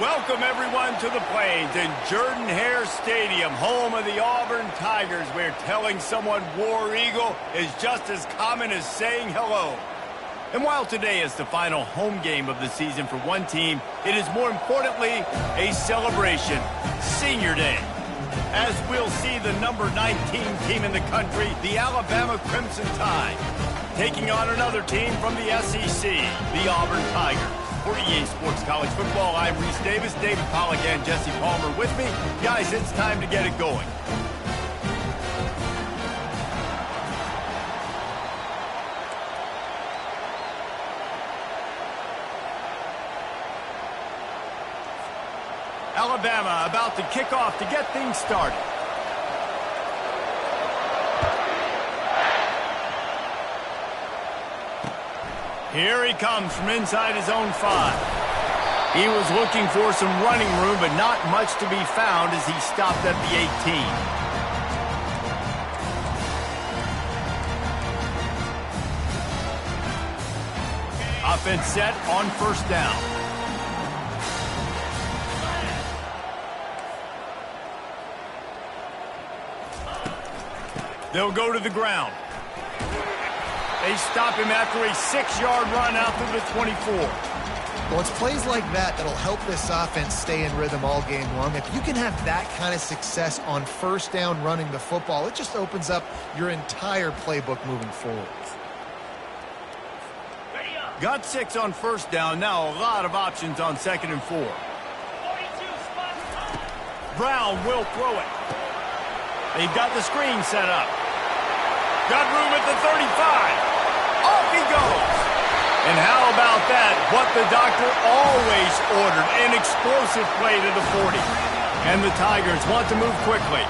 Welcome, everyone, to the Plains in Jordan-Hare Stadium, home of the Auburn Tigers, where telling someone War Eagle is just as common as saying hello. And while today is the final home game of the season for one team, it is more importantly a celebration, Senior Day. As we'll see the number 19 team in the country, the Alabama Crimson Tide, taking on another team from the SEC, the Auburn Tigers. For EA Sports College Football, I'm Reese Davis, David Pollack, and Jesse Palmer with me. Guys, it's time to get it going. Alabama about to kick off to get things started. Here he comes from inside his own 5. He was looking for some running room, but not much to be found as he stopped at the 18. Offense set on first down. They'll go to the ground. They stop him after a 6-yard run out to the 24. Well, it's plays like that that'll help this offense stay in rhythm all game long. If you can have that kind of success on first down running the football, it just opens up your entire playbook moving forward. Got 6 on first down. Now a lot of options on 2nd and 4. Brown will throw it. They've got the screen set up. Got room at the 35. Off he goes. And how about that? What the doctor always ordered, an explosive play to the 40. And the Tigers want to move quickly.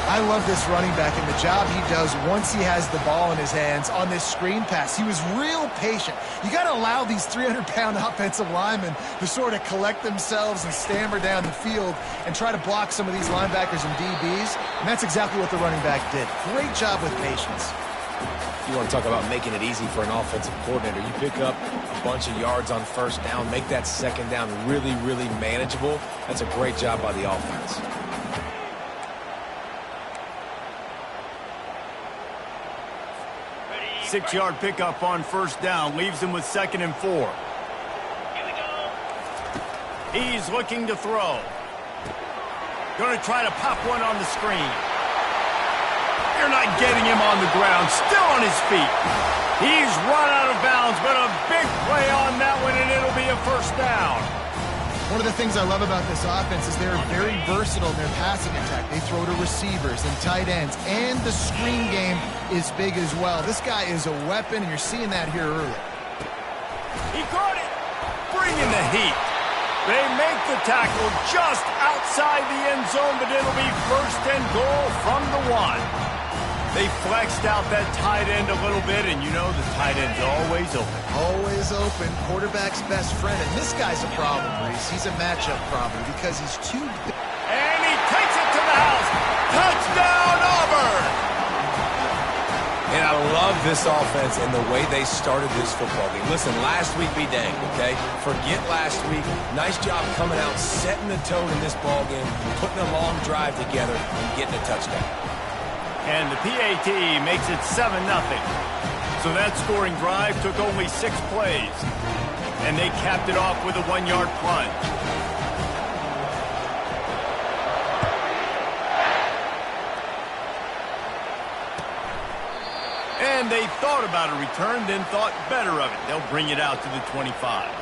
I love this running back and the job he does once he has the ball in his hands on this screen pass. He was real patient. You got to allow these 300-pound offensive linemen to sort of collect themselves and stammer down the field and try to block some of these linebackers and DBs. And that's exactly what the running back did. Great job with patience. You want to talk about making it easy for an offensive coordinator. You pick up a bunch of yards on first down, make that second down really, really manageable. That's a great job by the offense. Six-yard pickup on first down leaves him with 2nd and 4. He's looking to throw. Going to try to pop one on the screen. They're not getting him on the ground. Still on his feet. He's run out of bounds, but a big play on that one, and it'll be a first down. One of the things I love about this offense is they're very versatile in their passing attack. They throw to receivers and tight ends, and the screen game is big as well. This guy is a weapon, and you're seeing that here early. He caught it. Bringing the heat. They make the tackle just outside the end zone, but it'll be 1st and goal from the 1. They flexed out that tight end a little bit, and you know the tight end's always open. Always open. Quarterback's best friend. And this guy's a problem, Reese. He's a matchup problem because he's too big. And he takes it to the house. Touchdown, Auburn! And I love this offense and the way they started this football game. Listen, last week be danged, okay? Forget last week. Nice job coming out, setting the tone in this ball game, putting a long drive together, and getting a touchdown. And the PAT makes it 7-0. So that scoring drive took only 6 plays. And they capped it off with a 1-yard plunge. And they thought about a return, then thought better of it. They'll bring it out to the 25.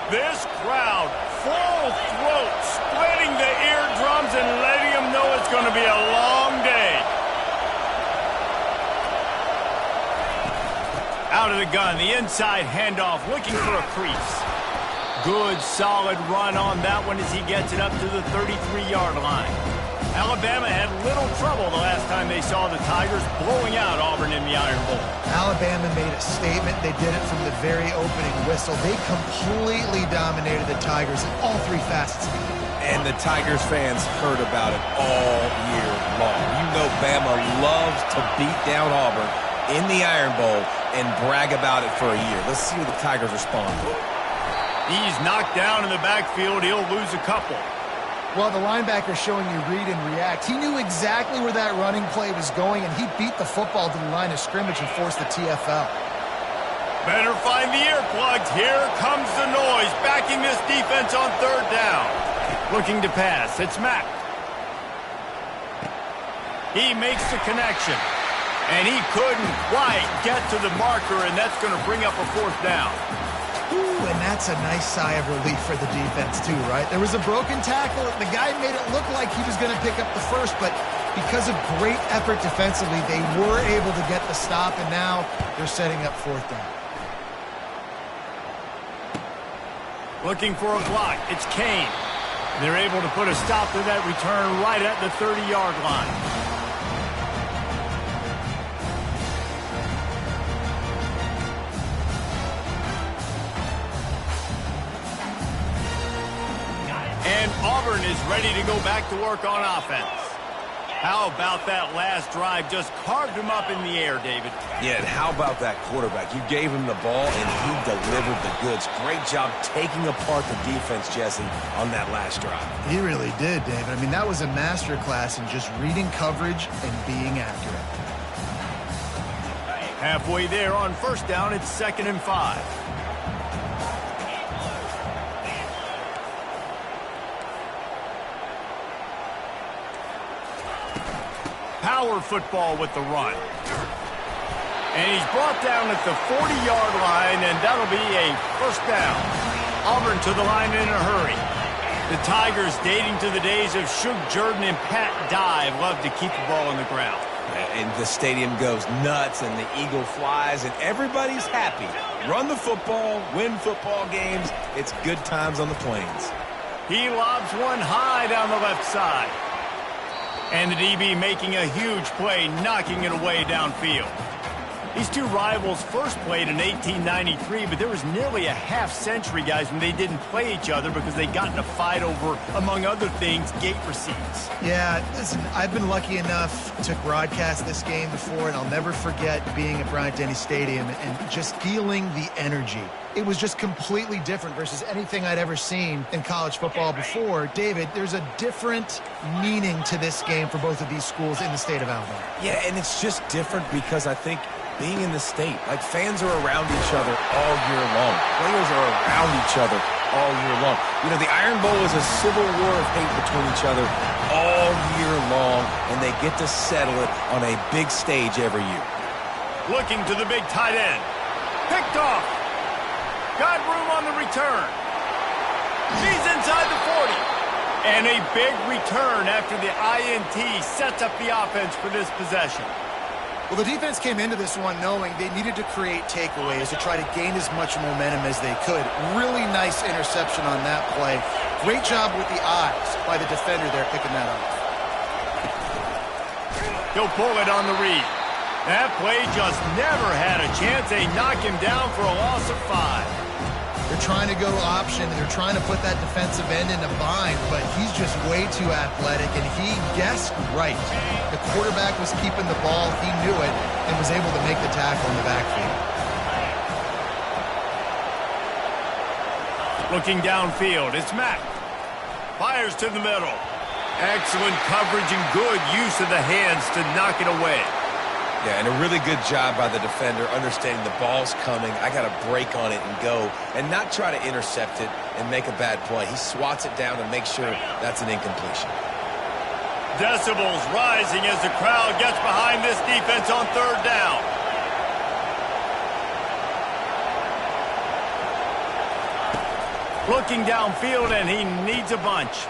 This crowd, full throat, splitting the eardrums and letting them know it's going to be a long day. Out of the gun, the inside handoff, looking for a crease. Good, solid run on that one as he gets it up to the 33-yard line. Alabama had little trouble the last time they saw the Tigers blowing out Auburn in the Iron Bowl. Alabama made a statement. They did it from the very opening whistle. They completely dominated the Tigers in all three facets. And the Tigers fans heard about it all year long. You know Bama loves to beat down Auburn in the Iron Bowl and brag about it for a year. Let's see how the Tigers respond. He's knocked down in the backfield. He'll lose a couple. Well, the linebacker's showing you read and react. He knew exactly where that running play was going, and he beat the football to the line of scrimmage and forced the TFL. Better find the earplugs. Here comes the noise, backing this defense on third down. Looking to pass. It's Mack. He makes the connection. And he couldn't quite get to the marker, and that's going to bring up a fourth down. Ooh, and that's a nice sigh of relief for the defense, too, right? There was a broken tackle. The guy made it look like he was going to pick up the first, but because of great effort defensively, they were able to get the stop, and now they're setting up fourth down. Looking for a block. It's Kane. They're able to put a stop to that return right at the 30-yard line. And Auburn is ready to go back to work on offense. How about that last drive? Just carved him up in the air, David. Yeah, and how about that quarterback? You gave him the ball, and he delivered the goods. Great job taking apart the defense, Jesse, on that last drive. He really did, David. I mean, that was a masterclass in just reading coverage and being accurate. Halfway there on first down, it's 2nd and 5. Power football with the run. And he's brought down at the 40-yard line, and that'll be a first down. Auburn to the line in a hurry. The Tigers, dating to the days of Shug Jordan and Pat Dye, love to keep the ball on the ground. And the stadium goes nuts, and the eagle flies, and everybody's happy. Run the football, win football games. It's good times on the plains. He lobs one high down the left side. And the DB making a huge play, knocking it away downfield. These two rivals first played in 1893, but there was nearly a half-century, guys, when they didn't play each other because they got in a fight over, among other things, gate receipts. Yeah, listen, I've been lucky enough to broadcast this game before, and I'll never forget being at Bryant-Denny Stadium and just feeling the energy. It was just completely different versus anything I'd ever seen in college football before. David, there's a different meaning to this game for both of these schools in the state of Alabama. Yeah, and it's just different because I think being in the state, like fans are around each other all year long. Players are around each other all year long. You know, the Iron Bowl is a civil war of hate between each other all year long, and they get to settle it on a big stage every year. Looking to the big tight end. Picked off. Got room on the return. He's inside the 40. And a big return after the INT sets up the offense for this possession. Well, the defense came into this one knowing they needed to create takeaways to try to gain as much momentum as they could. Really nice interception on that play. Great job with the eyes by the defender there picking that up. He'll pull it on the read. That play just never had a chance. They knock him down for a loss of 5. They're trying to go option, and they're trying to put that defensive end in a bind, but he's just way too athletic, and he guessed right. The quarterback was keeping the ball. He knew it and was able to make the tackle in the backfield. Looking downfield, it's Mack. Fires to the middle. Excellent coverage and good use of the hands to knock it away. Yeah, and a really good job by the defender, understanding the ball's coming. I got to break on it and go, and not try to intercept it and make a bad play. He swats it down and makes sure that's an incompletion. Decibels rising as the crowd gets behind this defense on third down. Looking downfield, and he needs a bunch.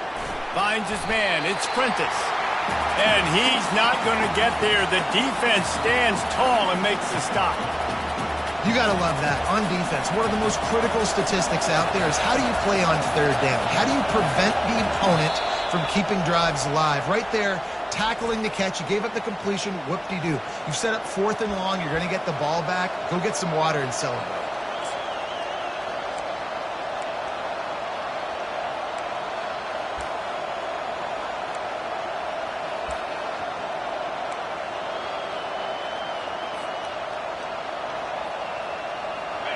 Finds his man. It's Prentice. And he's not going to get there. The defense stands tall and makes the stop. You got to love that. On defense, one of the most critical statistics out there is how do you play on third down? How do you prevent the opponent from keeping drives alive. Right there, tackling the catch. You gave up the completion. Whoop-de-doo. You've set up 4th and long. You're going to get the ball back. Go get some water and celebrate.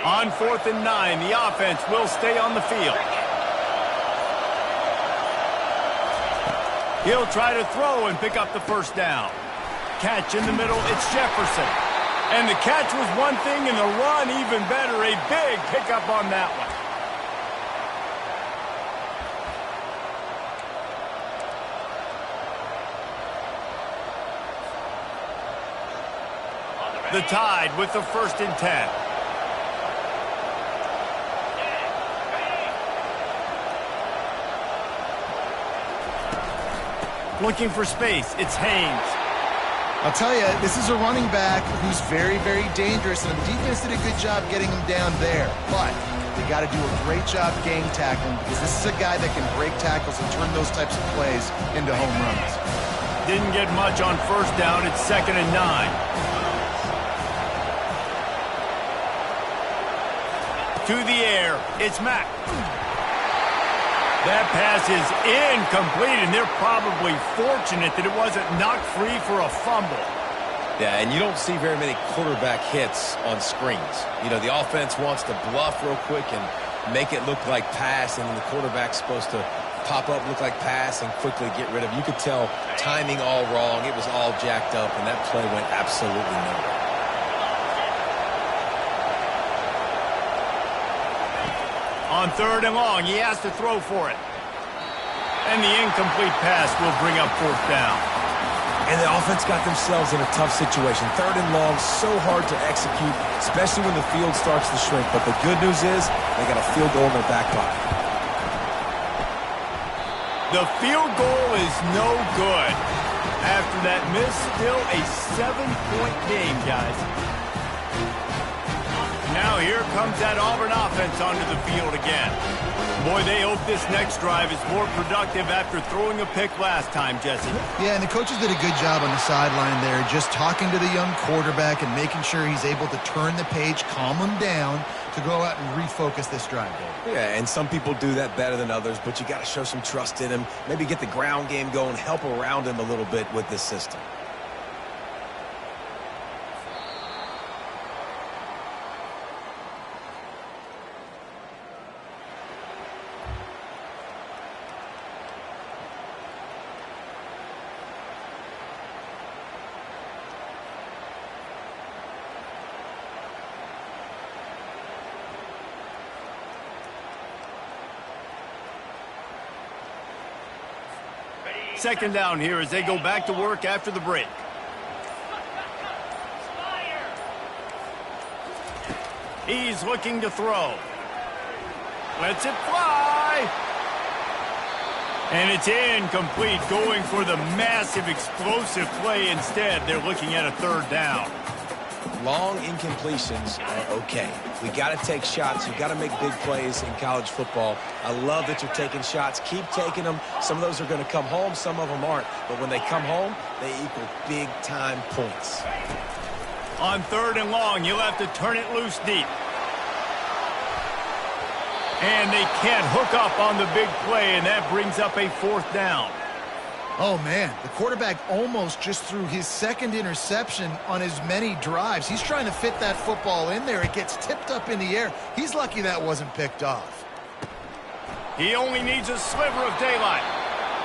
On 4th and 9, the offense will stay on the field. He'll try to throw and pick up the first down. Catch in the middle, it's Jefferson. And the catch was one thing, and the run even better. A big pickup on that one. The Tide with the 1st and 10. Looking for space, it's Haynes. I'll tell you, this is a running back who's very, very dangerous, and the defense did a good job getting him down there. But they got to do a great job game tackling, because this is a guy that can break tackles and turn those types of plays into home runs. Didn't get much on 1st down. It's 2nd and 9. To the air, it's Mack. That pass is incomplete, and they're probably fortunate that it wasn't knocked free for a fumble. Yeah, and you don't see very many quarterback hits on screens. You know, the offense wants to bluff real quick and make it look like pass, and then the quarterback's supposed to pop up, look like pass, and quickly get rid of it. You could tell timing all wrong. It was all jacked up, and that play went absolutely nowhere. On 3rd and long, he has to throw for it. And the incomplete pass will bring up 4th down. And the offense got themselves in a tough situation. 3rd and long, so hard to execute, especially when the field starts to shrink. But the good news is they got a field goal in their back pocket. The field goal is no good. After that miss, still a 7-point game, guys. Now here comes that Auburn offense onto the field again. Boy, they hope this next drive is more productive after throwing a pick last time, Jesse. Yeah, and the coaches did a good job on the sideline there, just talking to the young quarterback and making sure he's able to turn the page, calm him down to go out and refocus this drive. Yeah, and some people do that better than others, but you got to show some trust in him. Maybe get the ground game going, help around him a little bit with this system. Second down here as they go back to work after the break. He's looking to throw. Lets it fly. And it's incomplete, going for the massive explosive play instead. They're looking at a 3rd down. Long incompletions are okay. We got to take shots. You got to make big plays in college football. I love that you're taking shots. Keep taking them. Some of those are going to come home. Some of them aren't. But when they come home, they equal big-time points. On 3rd and long, you'll have to turn it loose deep. And they can't hook up on the big play, and that brings up a 4th down. Oh, man, the quarterback almost just threw his 2nd interception on as many drives. He's trying to fit that football in there. It gets tipped up in the air. He's lucky that wasn't picked off. He only needs a sliver of daylight.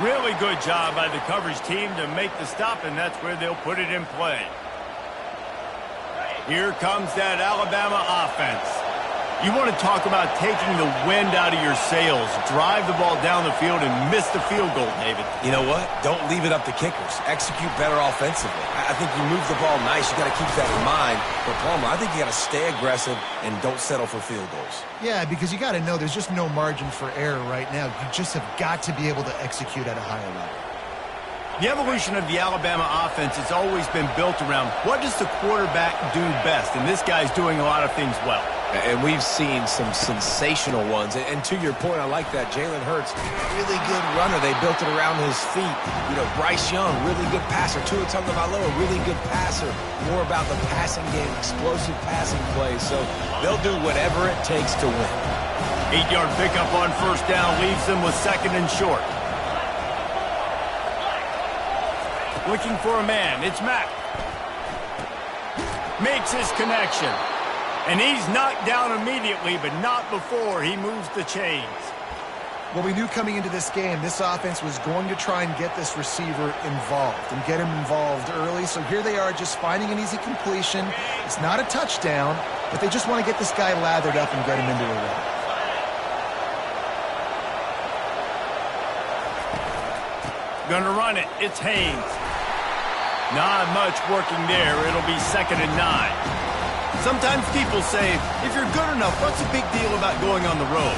Really good job by the coverage team to make the stop, and that's where they'll put it in play. Here comes that Alabama offense. You want to talk about taking the wind out of your sails. Drive the ball down the field and miss the field goal, David. You know what? Don't leave it up to kickers. Execute better offensively. I think you move the ball nice. You got to keep that in mind. But, Palmer, I think you got to stay aggressive and don't settle for field goals. Yeah, because you got to know there's just no margin for error right now. You just have got to be able to execute at a higher level. The evolution of the Alabama offense has always been built around what does the quarterback do best, and this guy's doing a lot of things well. And we've seen some sensational ones. And to your point, I like that. Jalen Hurts, really good runner. They built it around his feet. You know, Bryce Young, really good passer. Tua Tagovailoa, really good passer. More about the passing game, explosive passing plays. So they'll do whatever it takes to win. 8-yard pickup on first down leaves them with second and short. Looking for a man. It's Mack. Makes his connection. And he's knocked down immediately, but not before he moves the chains. Well, we knew coming into this game, this offense was going to try and get this receiver involved and get him involved early. So here they are just finding an easy completion. It's not a touchdown, but they just want to get this guy lathered up and get him into a run. Gonna run it. It's Haynes. Not much working there. It'll be 2nd and 9. Sometimes people say, if you're good enough, what's the big deal about going on the road?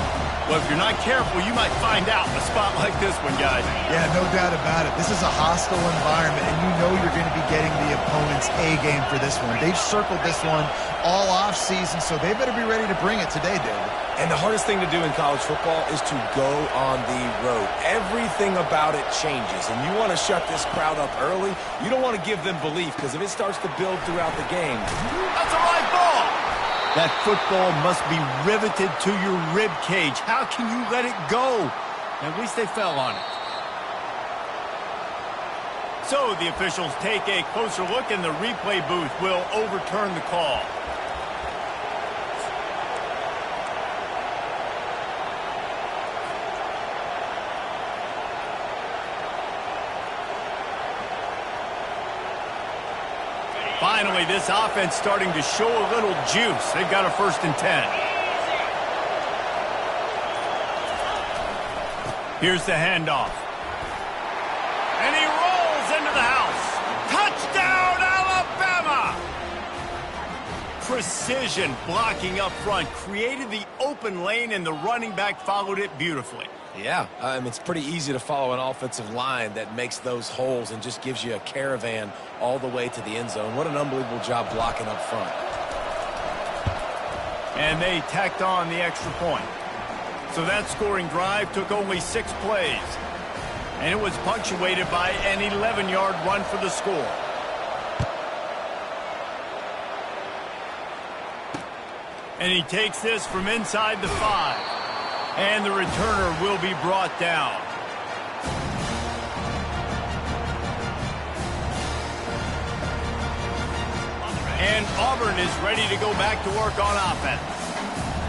Well, if you're not careful, you might find out in a spot like this one, guys. Yeah, no doubt about it. This is a hostile environment, and you know you're going to be getting the opponent's A game for this one. They've circled this one all offseason, so they better be ready to bring it today, David. And the hardest thing to do in college football is to go on the road. Everything about it changes, and you want to shut this crowd up early. You don't want to give them belief, because if it starts to build throughout the game. That's a live ball. That football must be riveted to your rib cage. How can you let it go? At least they fell on it. So the officials take a closer look, and the replay booth will overturn the call. Finally, this offense starting to show a little juice. They've got a 1st and 10. Here's the handoff. And he rolls into the house. Touchdown, Alabama! Precision blocking up front. Created the open lane, and the running back followed it beautifully. Yeah, it's pretty easy to follow an offensive line that makes those holes and just gives you a caravan all the way to the end zone. What an unbelievable job blocking up front. And they tacked on the extra point. So that scoring drive took only 6 plays. And it was punctuated by an 11-yard run for the score. And he takes this from inside the 5. And the returner will be brought down. And Auburn is ready to go back to work on offense.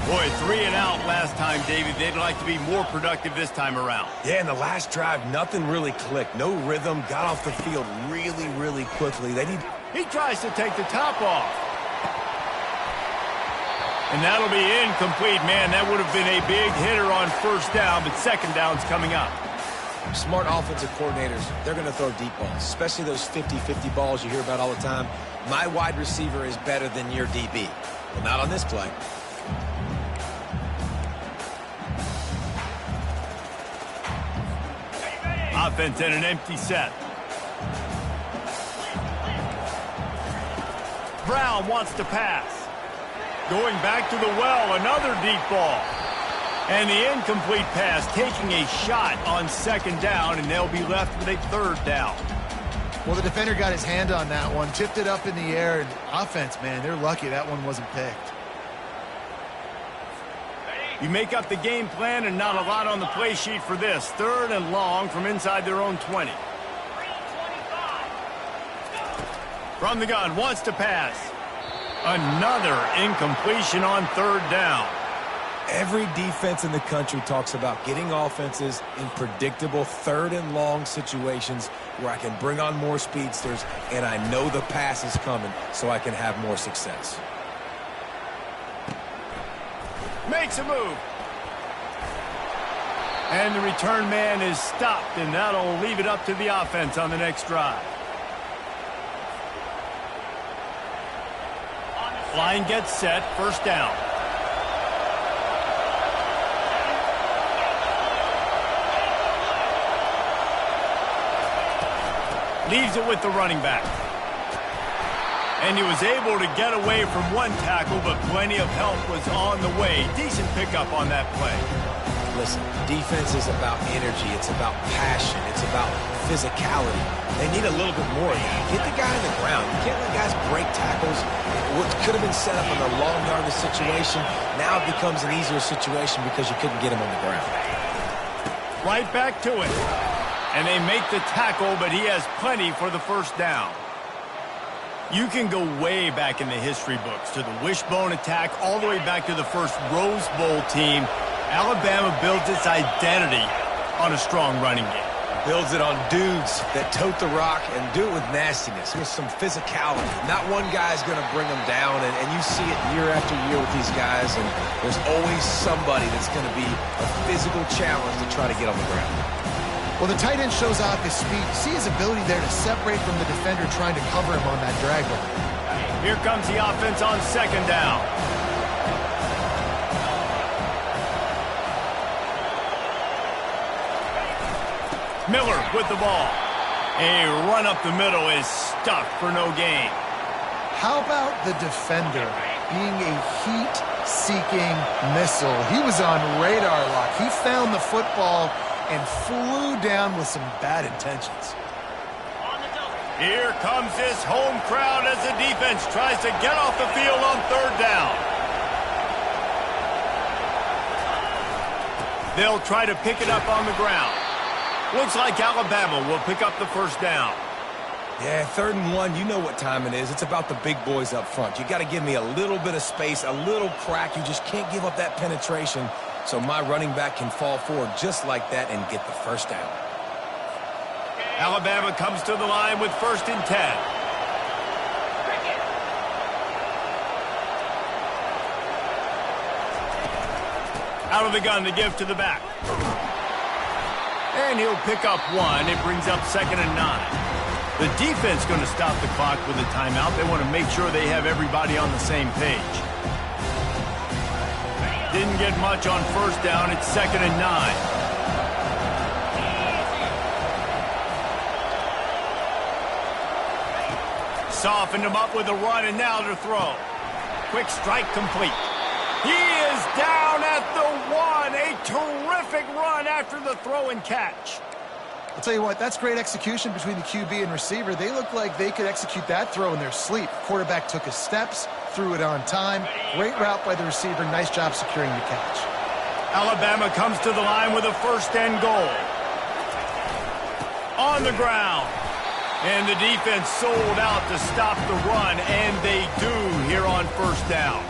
Boy, 3 and out last time, David. They'd like to be more productive this time around. Yeah, in the last drive, nothing really clicked. No rhythm, got off the field really, really quickly. He tries to take the top off. And that'll be incomplete. Man, that would have been a big hitter on first down, but second down's coming up. Smart offensive coordinators, they're going to throw deep balls, especially those 50-50 balls you hear about all the time. My wide receiver is better than your DB. Well, not on this play. Offense in an empty set. Brown wants to pass. Going back to the well, another deep ball. And the incomplete pass, taking a shot on 2nd down, and they'll be left with a 3rd down. Well, the defender got his hand on that one, tipped it up in the air, and offense, man, they're lucky that one wasn't picked. You make up the game plan, and not a lot on the play sheet for this. 3rd and long from inside their own 20. From the gun, wants to pass. Another incompletion on 3rd down. Every defense in the country talks about getting offenses in predictable 3rd and long situations where I can bring on more speedsters and I know the pass is coming so I can have more success. Makes a move. And the return man is stopped, and that'll leave it up to the offense on the next drive. Line gets set, 1st down. Leaves it with the running back. And he was able to get away from one tackle, but plenty of help was on the way. Decent pickup on that play. Listen, defense is about energy. It's about passion. It's about physicality. They need a little bit more. Get the guy on the ground. You can't let guys break tackles. What could have been set up in a long yardage situation, now it becomes an easier situation because you couldn't get him on the ground. Right back to it. And they make the tackle, but he has plenty for the first down. You can go way back in the history books to the wishbone attack all the way back to the first Rose Bowl team. Alabama builds its identity on a strong running game. Builds it on dudes that tote the rock and do it with nastiness, with some physicality. Not one guy's going to bring them down, and you see it year after year with these guys, and there's always somebody that's going to be a physical challenge to try to get on the ground. Well, the tight end shows off his speed. You see his ability there to separate from the defender trying to cover him on that drag run. Here comes the offense on second down. Miller with the ball. A run up the middle is stuffed for no gain. How about the defender being a heat-seeking missile? He was on radar lock. He found the football and flew down with some bad intentions. Here comes this home crowd as the defense tries to get off the field on third down. They'll try to pick it up on the ground. Looks like Alabama will pick up the first down. Yeah, 3rd and 1, you know what time it is. It's about the big boys up front. You got to give me a little bit of space, a little crack. You just can't give up that penetration. So my running back can fall forward just like that and get the first down. Alabama comes to the line with 1st and 10. Out of the gun to give to the back. And he'll pick up 1. It brings up 2nd and 9. The defense going to stop the clock with a timeout. They want to make sure they have everybody on the same page. Didn't get much on 1st down. It's 2nd and 9. Softened him up with a run, and now to throw. Quick strike complete. He is down at the 1. A terrific run after the throw and catch. I'll tell you what, that's great execution between the QB and receiver. They look like they could execute that throw in their sleep. Quarterback took his steps, threw it on time. Great route by the receiver. Nice job securing the catch. Alabama comes to the line with a 1st and goal. On the ground. And the defense sold out to stop the run, and they do here on 1st down.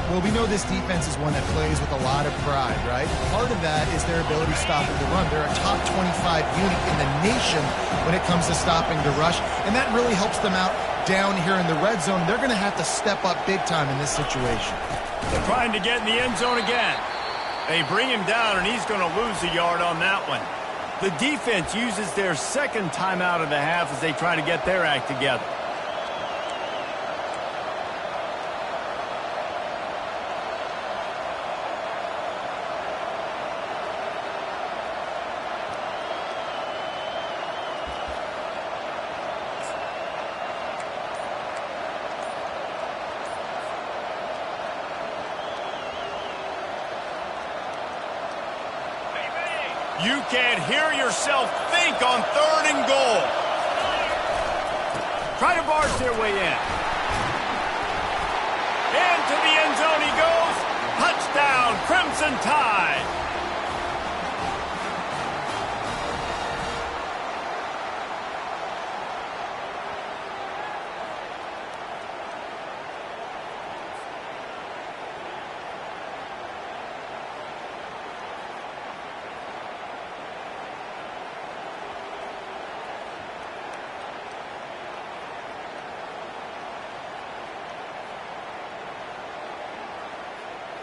Well, we know this defense is one that plays with a lot of pride, right? Part of that is their ability stopping the run. They're a top 25 unit in the nation when it comes to stopping the rush, and that really helps them out down here in the red zone. They're going to have to step up big time in this situation. They're trying to get in the end zone again. They bring him down, and he's going to lose a yard on that one. The defense uses their 2nd timeout of the half as they try to get their act together. You can't hear yourself think on 3rd and goal. Try to barge their way in. Into the end zone he goes. Touchdown, Crimson Tide.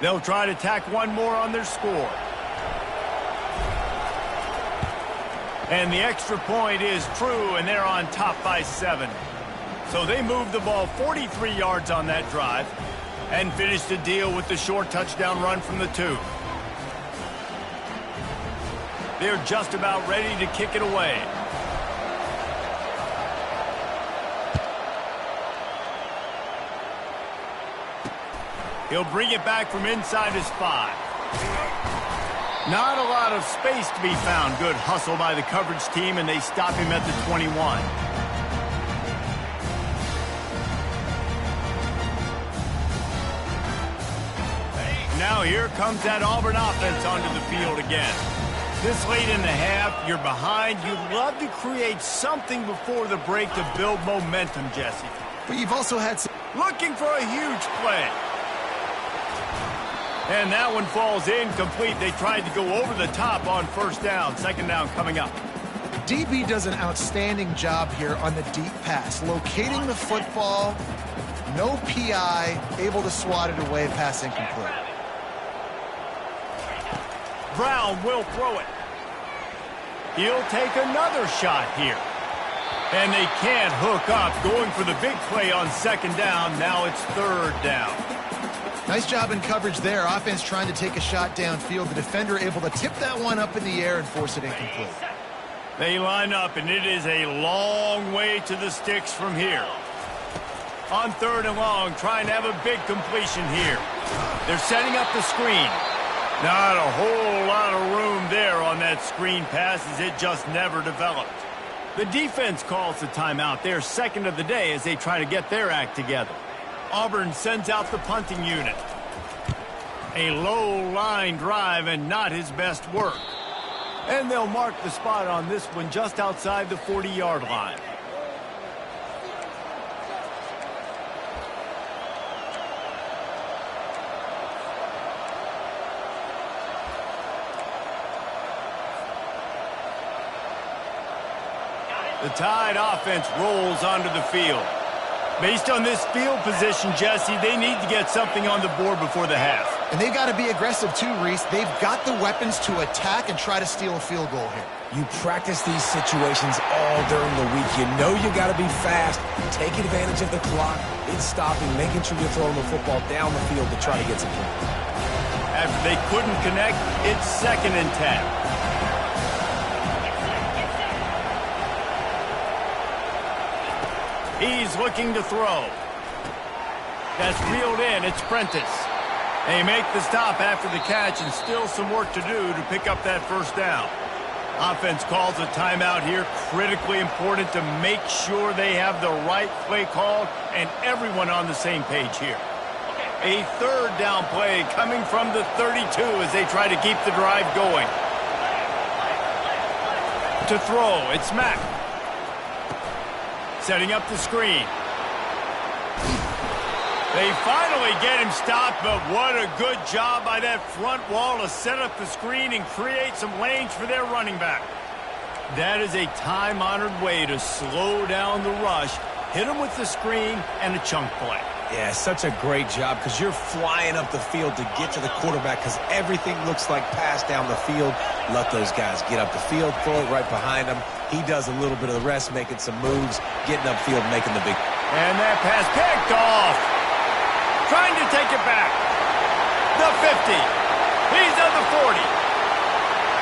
They'll try to tack one more on their score. And the extra point is true, and they're on top by 7. So they move the ball 43 yards on that drive and finish the deal with the short touchdown run from the 2. They're just about ready to kick it away. He'll bring it back from inside his 5. Not a lot of space to be found. Good hustle by the coverage team, and they stop him at the 21. Now here comes that Auburn offense onto the field again. This late in the half, you're behind. You'd love to create something before the break to build momentum, Jesse. But you've also had some... Looking for a huge play. And that one falls incomplete. They tried to go over the top on first down. Second down coming up. DB does an outstanding job here on the deep pass. Locating the football, no PI, able to swat it away, pass incomplete. Brown will throw it. He'll take another shot here. And they can't hook up. Going for the big play on second down. Now it's third down. Nice job in coverage there. Offense trying to take a shot downfield. The defender able to tip that one up in the air and force it incomplete. They line up, and it is a long way to the sticks from here. On third and long, trying to have a big completion here. They're setting up the screen. Not a whole lot of room there on that screen pass as it just never developed. The defense calls the timeout. They're second of the day as they try to get their act together. Auburn sends out the punting unit. A low line drive and not his best work. And they'll mark the spot on this one just outside the 40-yard line. The Tide offense rolls onto the field. Based on this field position, Jesse, they need to get something on the board before the half. And they've got to be aggressive too, Reese. They've got the weapons to attack and try to steal a field goal here. You practice these situations all during the week. You know you got to be fast, take advantage of the clock, it's stopping, making sure you're throwing the football down the field to try to get some points. After they couldn't connect, it's 2nd and 10. He's looking to throw. That's reeled in. It's Prentice. They make the stop after the catch, and still some work to do to pick up that first down. Offense calls a timeout here. Critically important to make sure they have the right play called and everyone on the same page here. A third down play coming from the 32 as they try to keep the drive going. To throw, it's Mack. Setting up the screen. They finally get him stopped, but what a good job by that front wall to set up the screen and create some lanes for their running back. That is a time-honored way to slow down the rush, hit him with the screen, and a chunk play. Yeah, such a great job because you're flying up the field to get to the quarterback because everything looks like pass down the field. Let those guys get up the field, throw it right behind him. He does a little bit of the rest, making some moves, getting upfield, making the big. And that pass picked off. Trying to take it back. The 50. He's at the 40.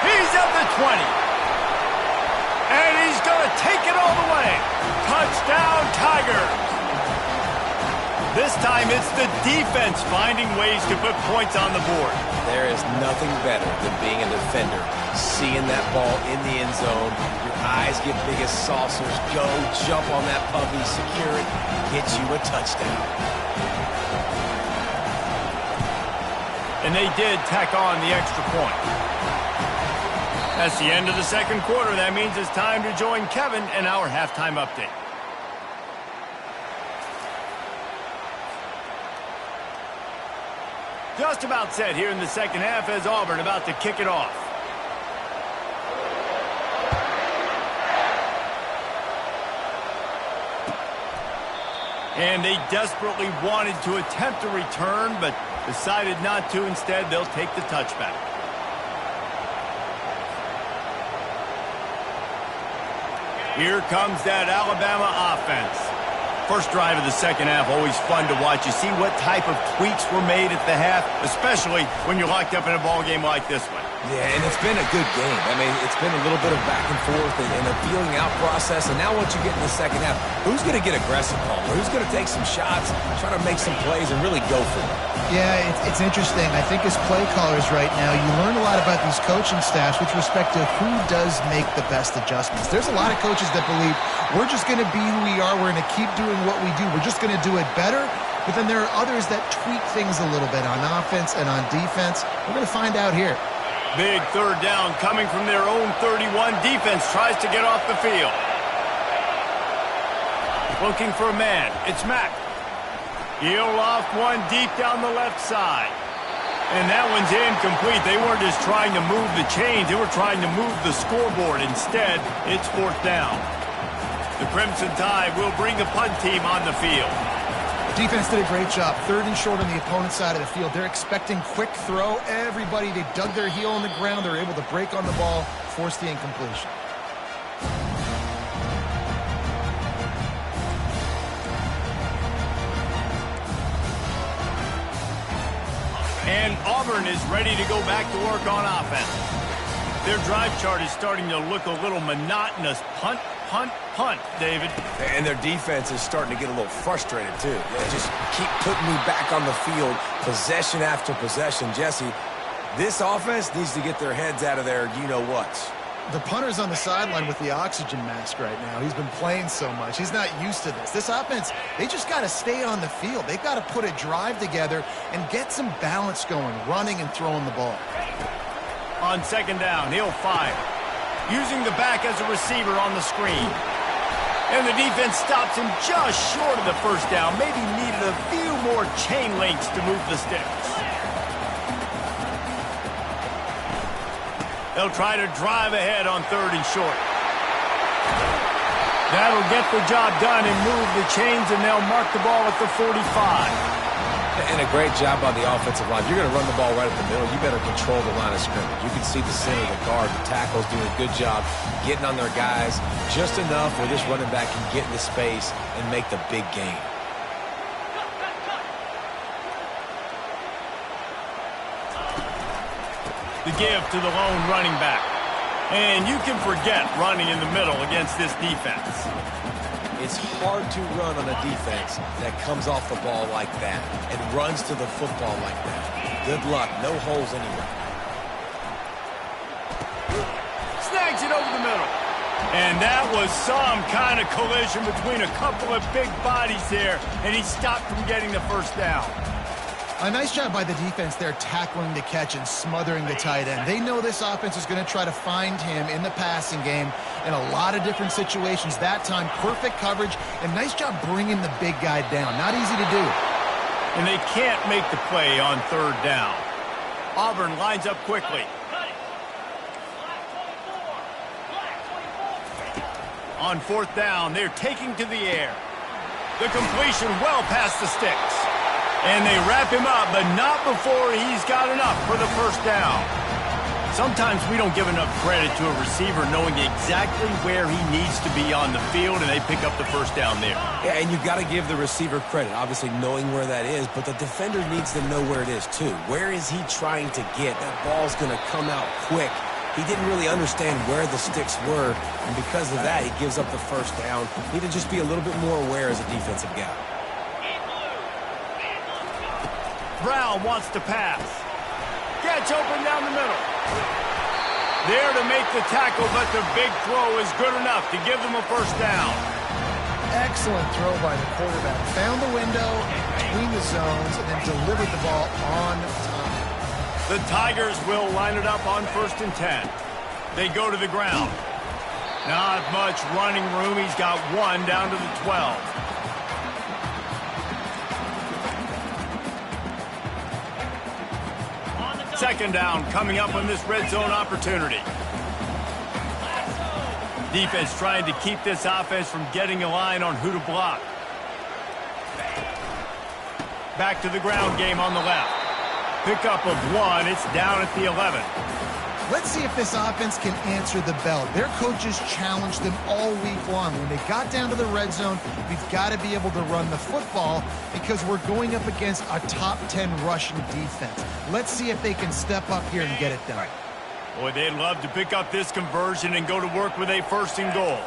He's at the 20. And he's going to take it all the way. Touchdown, Tigers. This time it's the defense finding ways to put points on the board. There is nothing better than being a defender. Seeing that ball in the end zone, your eyes get big as saucers. Go, jump on that puppy, secure it, get you a touchdown. And they did tack on the extra point. That's the end of the second quarter. That means it's time to join Kevin in our halftime update. Just about set here in the second half as Auburn about to kick it off. And they desperately wanted to attempt a return, but decided not to. Instead, they'll take the touchback. Here comes that Alabama offense. First drive of the second half, always fun to watch. You see what type of tweaks were made at the half, especially when you're locked up in a ball game like this one. Yeah, and it's been a good game. I mean, it's been a little bit of back and forth and a feeling out process. And now once you get in the second half, who's going to get aggressive, Palmer? Who's going to take some shots, try to make some plays, and really go for it? Yeah, it's interesting. I think as play callers right now, you learn a lot about these coaching staffs with respect to who does make the best adjustments. There's a lot of coaches that believe we're just going to be who we are. We're going to keep doing what we do. We're just going to do it better. But then there are others that tweak things a little bit on offense and on defense. We're going to find out here. Big third down coming from their own 31. Defense tries to get off the field. Looking for a man. It's Mack. He'll off one deep down the left side. And that one's incomplete. They weren't just trying to move the chains. They were trying to move the scoreboard. Instead, it's fourth down. The Crimson Tide will bring the punt team on the field. Defense did a great job. Third and short on the opponent's side of the field. They're expecting quick throw. Everybody, they dug their heel on the ground. They're able to break on the ball, force the incompletion. And Auburn is ready to go back to work on offense. Their drive chart is starting to look a little monotonous. Punt, punt, punt, David. And their defense is starting to get a little frustrated, too. They just keep putting me back on the field, possession after possession. Jesse, this offense needs to get their heads out of their you-know-whats. The punter's on the sideline with the oxygen mask right now. He's been playing so much. He's not used to this. This offense, they just got to stay on the field. They've got to put a drive together and get some balance going, running and throwing the ball. On second down, he'll fire. Using the back as a receiver on the screen. And the defense stops him just short of the first down. Maybe needed a few more chain links to move the sticks. They'll try to drive ahead on third and short. That'll get the job done and move the chains, and they'll mark the ball at the 45. And a great job by the offensive line. You're going to run the ball right at the middle. You better control the line of scrimmage. You can see the center, the guard, the tackles doing a good job getting on their guys just enough where this running back can get into space and make the big game. The give to the lone running back. And you can forget running in the middle against this defense. It's hard to run on a defense that comes off the ball like that and runs to the football like that. Good luck. No holes anywhere. Snags it over the middle. And that was some kind of collision between a couple of big bodies there, and he stopped from getting the first down. A nice job by the defense there tackling the catch and smothering the tight end. They know this offense is going to try to find him in the passing game in a lot of different situations. That time, perfect coverage, and nice job bringing the big guy down. Not easy to do. And they can't make the play on third down. Auburn lines up quickly. On fourth down, they're taking to the air. The completion well past the sticks. And they wrap him up, but not before he's got enough for the first down. Sometimes we don't give enough credit to a receiver knowing exactly where he needs to be on the field, and they pick up the first down there. Yeah, and you've got to give the receiver credit, obviously knowing where that is, but the defender needs to know where it is too. Where is he trying to get? That ball's going to come out quick. He didn't really understand where the sticks were, and because of that, he gives up the first down. Need to just be a little bit more aware as a defensive guy. Brown wants to pass. Gets open down the middle. There to make the tackle, but the big throw is good enough to give them a first down. Excellent throw by the quarterback. Found the window between the zones and then delivered the ball on time. The Tigers will line it up on 1st and 10. They go to the ground. Not much running room. He's got one down to the 12. Second down coming up on this red zone opportunity. Defense trying to keep this offense from getting a line on who to block. Back to the ground game on the left. Pickup of one. It's down at the 11. Let's see if this offense can answer the bell. Their coaches challenged them all week long. When they got down to the red zone, we've got to be able to run the football because we're going up against a top 10 rushing defense. Let's see if they can step up here and get it done. Boy, they'd love to pick up this conversion and go to work with a 1st and goal.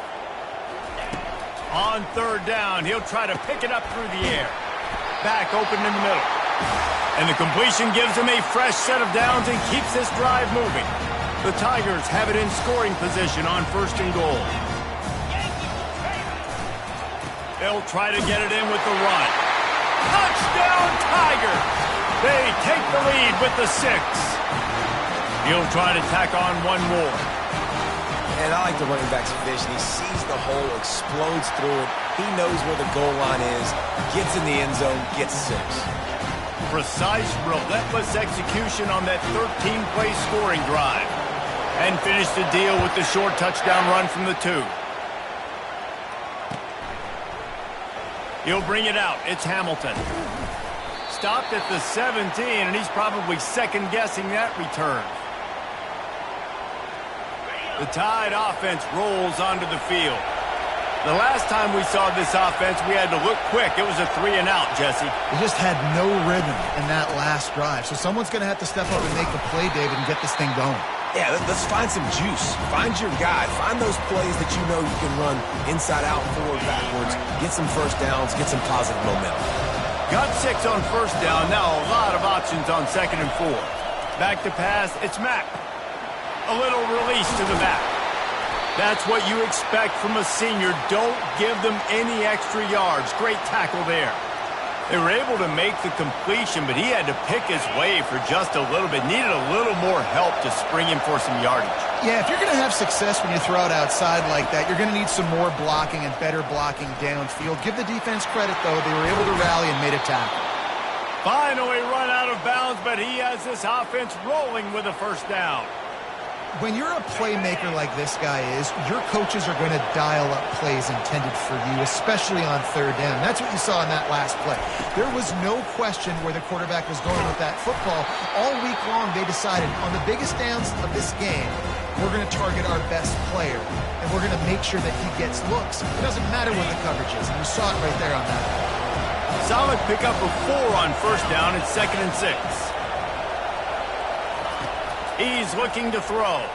On third down, he'll try to pick it up through the air. Back open in the middle. And the completion gives him a fresh set of downs and keeps this drive moving. The Tigers have it in scoring position on 1st and goal. They'll try to get it in with the run. Touchdown, Tigers! They take the lead with the 6. He'll try to tack on one more. And I like the running back's vision. He sees the hole, explodes through it. He knows where the goal line is, gets in the end zone, gets 6. Precise, relentless execution on that 13-play scoring drive. And finish the deal with the short touchdown run from the 2. He'll bring it out. It's Hamilton. Stopped at the 17, and he's probably second-guessing that return. The Tide offense rolls onto the field. The last time we saw this offense, we had to look quick. It was a 3-and-out, Jesse. They just had no rhythm in that last drive. So someone's going to have to step up and make the play, David, and get this thing going. Yeah, let's find some juice. Find your guy. Find those plays that you know you can run inside out, forward, backwards. Get some first downs. Get some positive momentum. Got 6 on 1st down. Now a lot of options on 2nd and 4. Back to pass. It's Mack. A little release to the back. That's what you expect from a senior. Don't give them any extra yards. Great tackle there. They were able to make the completion, but he had to pick his way for just a little bit. Needed a little more help to spring him for some yardage. Yeah, if you're going to have success when you throw it outside like that, you're going to need some more blocking and better blocking downfield. Give the defense credit, though. They were able to rally and made a tackle. Finally run out of bounds, but he has this offense rolling with a 1st down. When you're a playmaker like this guy is, your coaches are going to dial up plays intended for you, especially on 3rd down. That's what you saw in that last play. There was no question where the quarterback was going with that football. All week long, they decided on the biggest downs of this game, we're going to target our best player, and we're going to make sure that he gets looks. It doesn't matter what the coverage is, and you saw it right there on that. Solid pickup of 4 on 1st down at 2nd and 6. He's looking to throw.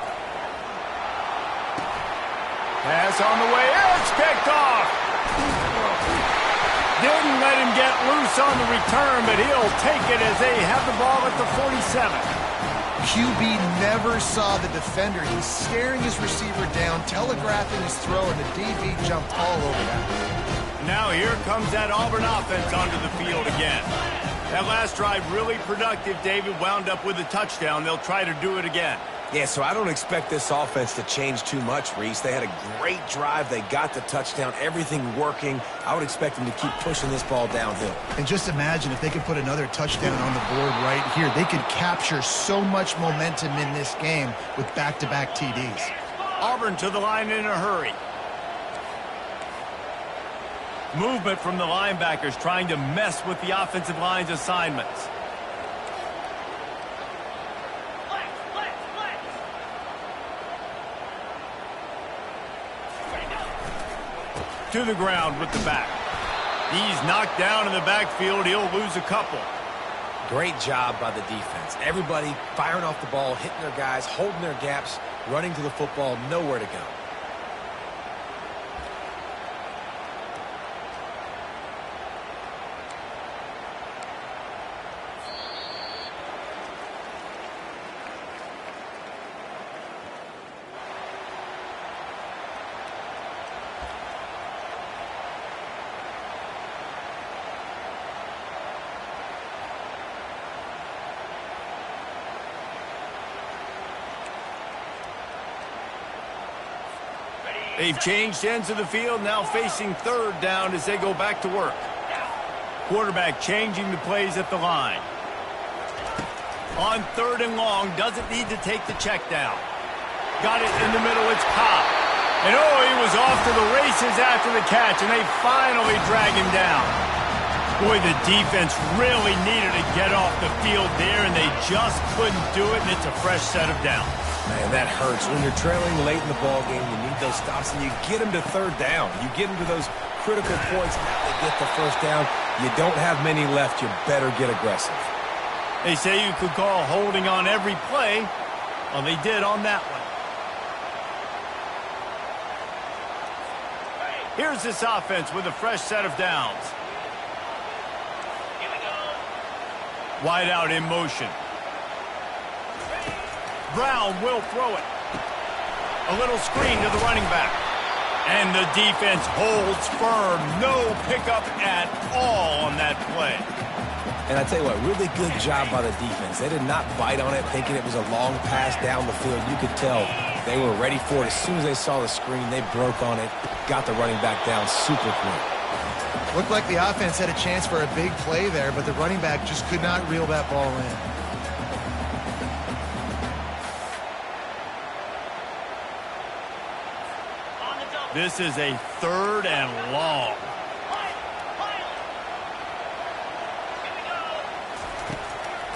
Pass on the way. It's picked off. Didn't let him get loose on the return, but he'll take it as they have the ball at the 47. QB never saw the defender. He's staring his receiver down, telegraphing his throw, and the DB jumped all over that. Now here comes that Auburn offense onto the field again. That last drive really productive. David wound up with a touchdown. They'll try to do it again. Yeah, so I don't expect this offense to change too much, Reese. They had a great drive. They got the touchdown. Everything working. I would expect them to keep pushing this ball downhill. And just imagine if they could put another touchdown on the board right here. They could capture so much momentum in this game with back-to-back TDs. Auburn to the line in a hurry. Movement from the linebackers trying to mess with the offensive line's assignments. To the ground with the back. He's knocked down in the backfield. He'll lose a couple. Great job by the defense. Everybody firing off the ball, hitting their guys, holding their gaps, running to the football, nowhere to go. They've changed ends of the field, now facing 3rd down as they go back to work. Quarterback changing the plays at the line. On 3rd and long, doesn't need to take the check down. Got it in the middle, it's Cobb. And oh, he was off to the races after the catch, and they finally drag him down. Boy, the defense really needed to get off the field there, and they just couldn't do it, and it's a fresh set of downs. Man, that hurts. When you're trailing late in the ballgame, you need those stops, and you get them to 3rd down. You get them to those critical points, now they get the 1st down. You don't have many left. You better get aggressive. They say you could call holding on every play. Well, they did on that one. Here's this offense with a fresh set of downs. Wide out in motion. Brown will throw it. A little screen to the running back. And the defense holds firm. No pickup at all on that play. And I tell you what, really good job by the defense. They did not bite on it thinking it was a long pass down the field. You could tell they were ready for it. As soon as they saw the screen, they broke on it, got the running back down super quick. Looked like the offense had a chance for a big play there, but the running back just could not reel that ball in. This is a 3rd and long.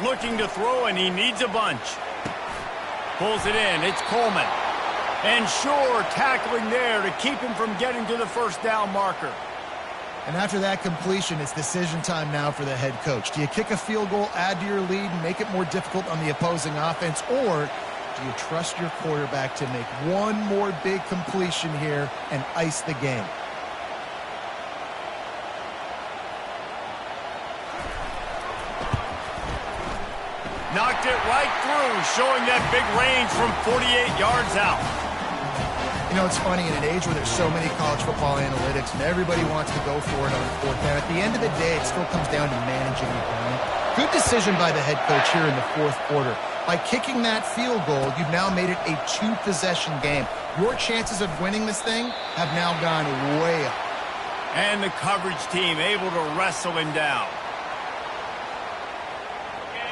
Looking to throw, and he needs a bunch. Pulls it in. It's Coleman. And Shore tackling there to keep him from getting to the first down marker. And after that completion, it's decision time now for the head coach. Do you kick a field goal, add to your lead, and make it more difficult on the opposing offense, or do you trust your quarterback to make one more big completion here and ice the game? Knocked it right through, showing that big range from 48 yards out. You know, it's funny, in an age where there's so many college football analytics and everybody wants to go for it on 4th down, at the end of the day, it still comes down to managing the game. Good decision by the head coach here in the 4th quarter. By kicking that field goal, you've now made it a 2-possession game. Your chances of winning this thing have now gone way up. And the coverage team able to wrestle him down.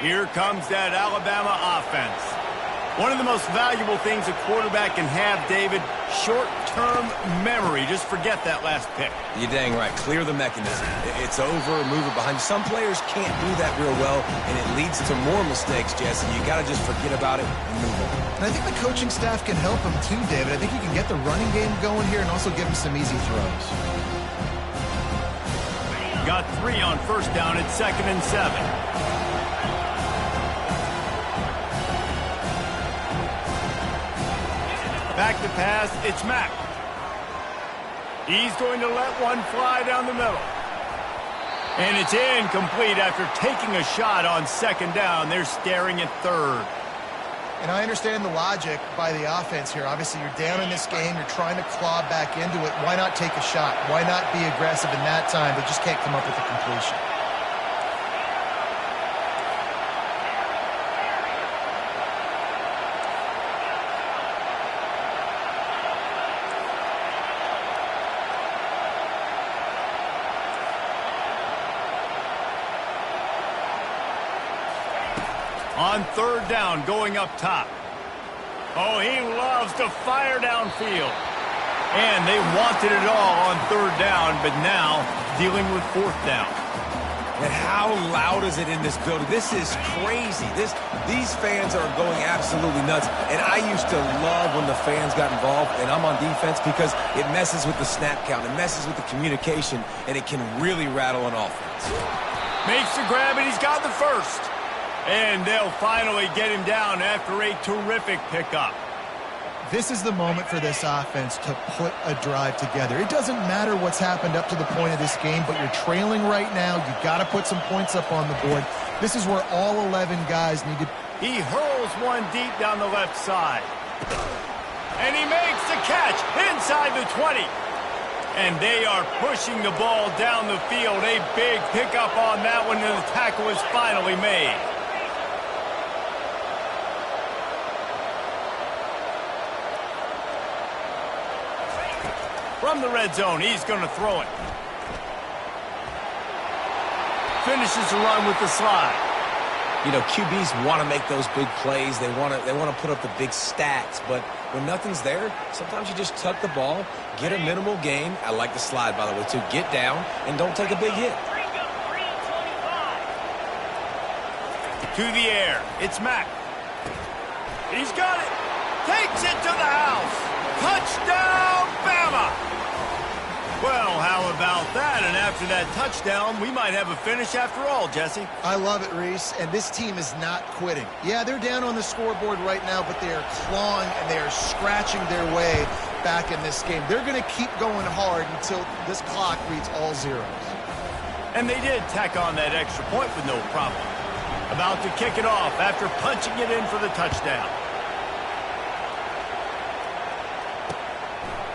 Here comes that Alabama offense. One of the most valuable things a quarterback can have, David, short-term memory. Just forget that last pick. You're dang right. Clear the mechanism. It's over, move it behind. Some players can't do that real well, and it leads to more mistakes, Jesse. You got to just forget about it and move on. And I think the coaching staff can help him too, David. I think he can get the running game going here and also give him some easy throws. Got 3 on first down at 2nd and 7. Back to pass, it's Mack. He's going to let one fly down the middle. And it's incomplete after taking a shot on 2nd down. They're staring at 3rd. And I understand the logic by the offense here. Obviously, you're down in this game. You're trying to claw back into it. Why not take a shot? Why not be aggressive in that time, but just can't come up with a completion? On 3rd down, going up top. Oh, he loves to fire downfield. And they wanted it all on 3rd down, but now dealing with 4th down. And how loud is it in this building? This is crazy. These fans are going absolutely nuts. And I used to love when the fans got involved, and I'm on defense, because it messes with the snap count. It messes with the communication, and it can really rattle an offense. Makes the grab, and he's got the first. And they'll finally get him down after a terrific pickup. This is the moment for this offense to put a drive together. It doesn't matter what's happened up to the point of this game, but you're trailing right now. You've got to put some points up on the board. This is where all 11 guys need to... He hurls one deep down the left side. And he makes the catch inside the 20. And they are pushing the ball down the field. A big pickup on that one, and the tackle is finally made. From the red zone, he's going to throw it. Finishes the run with the slide. You know, QBs want to make those big plays. They want to put up the big stats. But when nothing's there, sometimes you just tuck the ball, get a minimal gain. I like the slide, by the way, too. Get down and don't take a big hit. To the air. It's Mack. He's got it. Takes it to the house. Touchdown, Bama! Well, how about that? And after that touchdown, we might have a finish after all, Jesse. I love it, Reese, and this team is not quitting. Yeah, they're down on the scoreboard right now, but they are clawing and they are scratching their way back in this game. They're going to keep going hard until this clock reads all zeros. And they did tack on that extra point with no problem. About to kick it off after punching it in for the touchdown.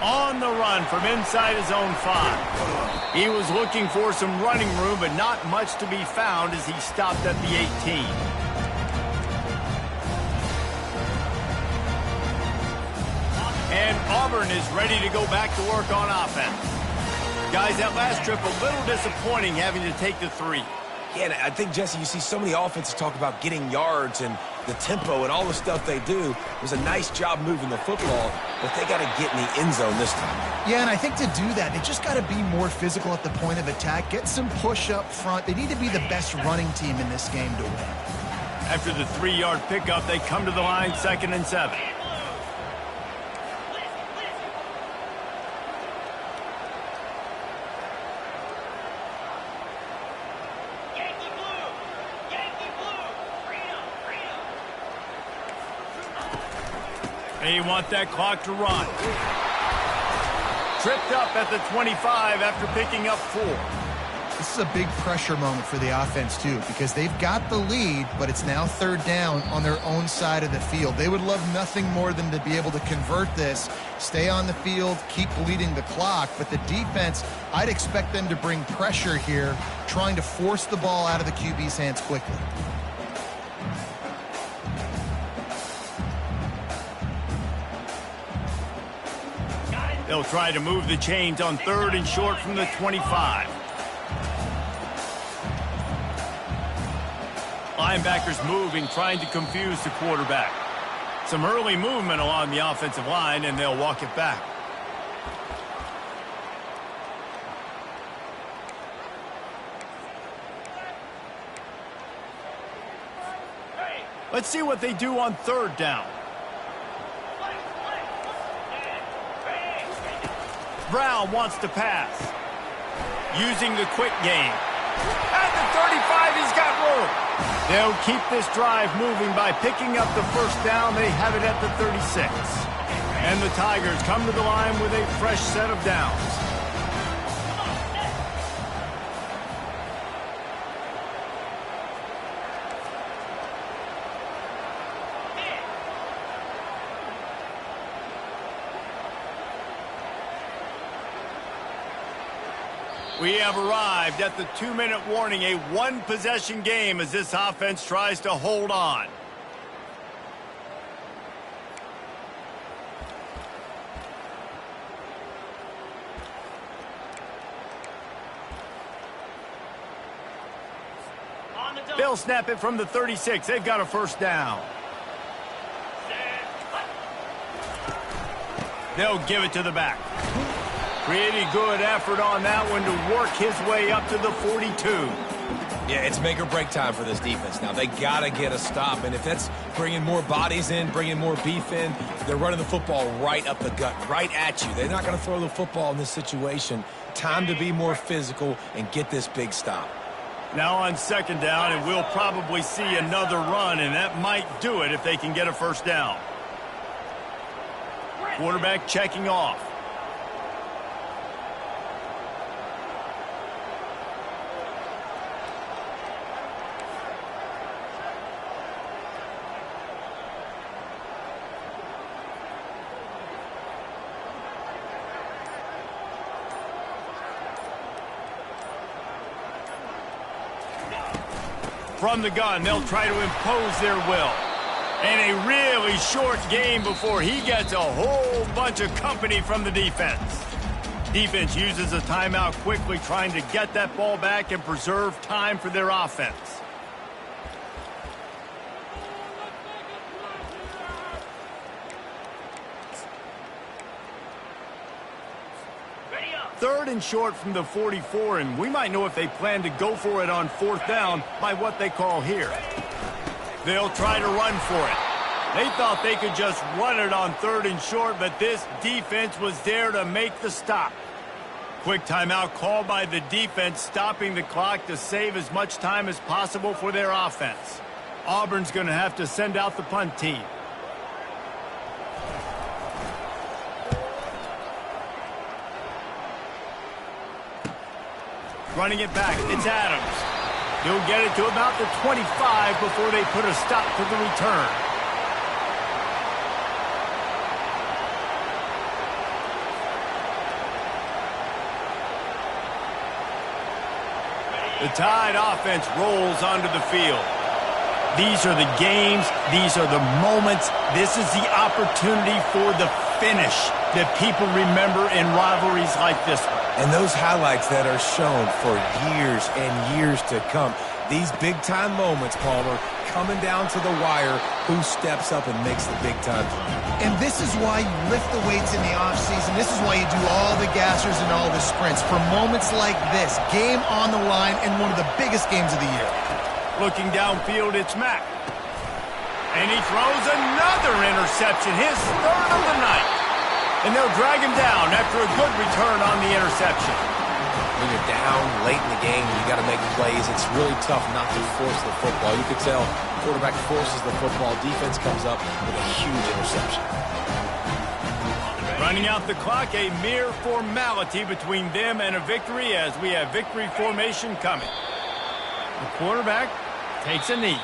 On the run from inside his own 5. He was looking for some running room, but not much to be found as he stopped at the 18. And Auburn is ready to go back to work on offense. Guys, that last trip a little disappointing having to take the 3. Yeah, and I think, Jesse, you see so many offenses talk about getting yards and the tempo and all the stuff they do. It was a nice job moving the football, but they got to get in the end zone this time. Yeah, and I think to do that, they just got to be more physical at the point of attack, get some push up front. They need to be the best running team in this game to win. After the 3-yard pickup, they come to the line, 2nd and 7. They want that clock to run. Tripped up at the 25 after picking up 4. This is a big pressure moment for the offense, too, because they've got the lead, but it's now 3rd down on their own side of the field. They would love nothing more than to be able to convert this, stay on the field, keep bleeding the clock. But the defense, I'd expect them to bring pressure here, trying to force the ball out of the QB's hands quickly. They'll try to move the chains on 3rd and short from the 25. Linebackers moving, trying to confuse the quarterback. Some early movement along the offensive line, and they'll walk it back. Let's see what they do on 3rd down. Brown wants to pass. Using the quick game. At the 35, he's got room. They'll keep this drive moving by picking up the 1st down. They have it at the 36. And the Tigers come to the line with a fresh set of downs. We have arrived at the 2-minute warning, a 1-possession game as this offense tries to hold on. They'll snap it from the 36. They've got a 1st down. They'll give it to the back. Pretty good effort on that one to work his way up to the 42. Yeah, it's make or break time for this defense now. They got to get a stop, and if that's bringing more bodies in, bringing more beef in, they're running the football right up the gut, right at you. They're not going to throw the football in this situation. Time to be more physical and get this big stop. Now on 2nd down, and we'll probably see another run, and that might do it if they can get a 1st down. Quarterback checking off. From the gun, they'll try to impose their will. And a really short game before he gets a whole bunch of company from the defense. Defense uses a timeout quickly, trying to get that ball back and preserve time for their offense. Third and short from the 44, and we might know if they plan to go for it on 4th down by what they call here. They'll try to run for it. They thought they could just run it on 3rd and short, but this defense was there to make the stop. Quick timeout called by the defense, stopping the clock to save as much time as possible for their offense. Auburn's going to have to send out the punt team. Running it back, it's Adams. He'll get it to about the 25 before they put a stop to the return. The Tide offense rolls onto the field. These are the games. These are the moments. This is the opportunity for the finish that people remember in rivalries like this one. And those highlights that are shown for years and years to come. These big-time moments, Palmer, coming down to the wire, who steps up and makes the big-time play. And this is why you lift the weights in the offseason. This is why you do all the gassers and all the sprints. For moments like this, game on the line and one of the biggest games of the year. Looking downfield, it's Mack. And he throws another interception, his third of the night. And they'll drag him down after a good return on the interception. When you're down late in the game, you got to make plays. It's really tough not to force the football. You could tell quarterback forces the football. Defense comes up with a huge interception. Running out the clock, a mere formality between them and a victory as we have victory formation coming. The quarterback takes a knee.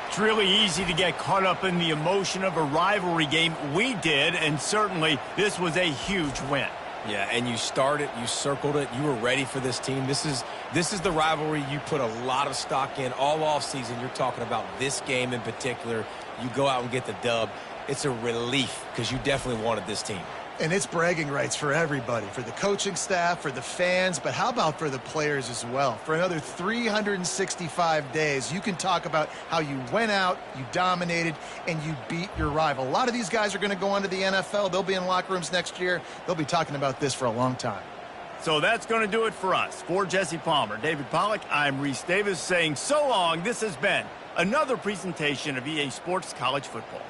It's really easy to get caught up in the emotion of a rivalry game. We did, and certainly this was a huge win. Yeah, and you started, you circled it, you were ready for this team. This is the rivalry you put a lot of stock in all offseason. You're talking about this game in particular. You go out and get the dub. It's a relief because you definitely wanted this team. And it's bragging rights for everybody, for the coaching staff, for the fans, but how about for the players as well? For another 365 days, you can talk about how you went out, you dominated, and you beat your rival. A lot of these guys are going to go on to the NFL. They'll be in locker rooms next year. They'll be talking about this for a long time. So that's going to do it for us. For Jesse Palmer, David Pollack, I'm Reese Davis saying so long. This has been another presentation of EA Sports College Football.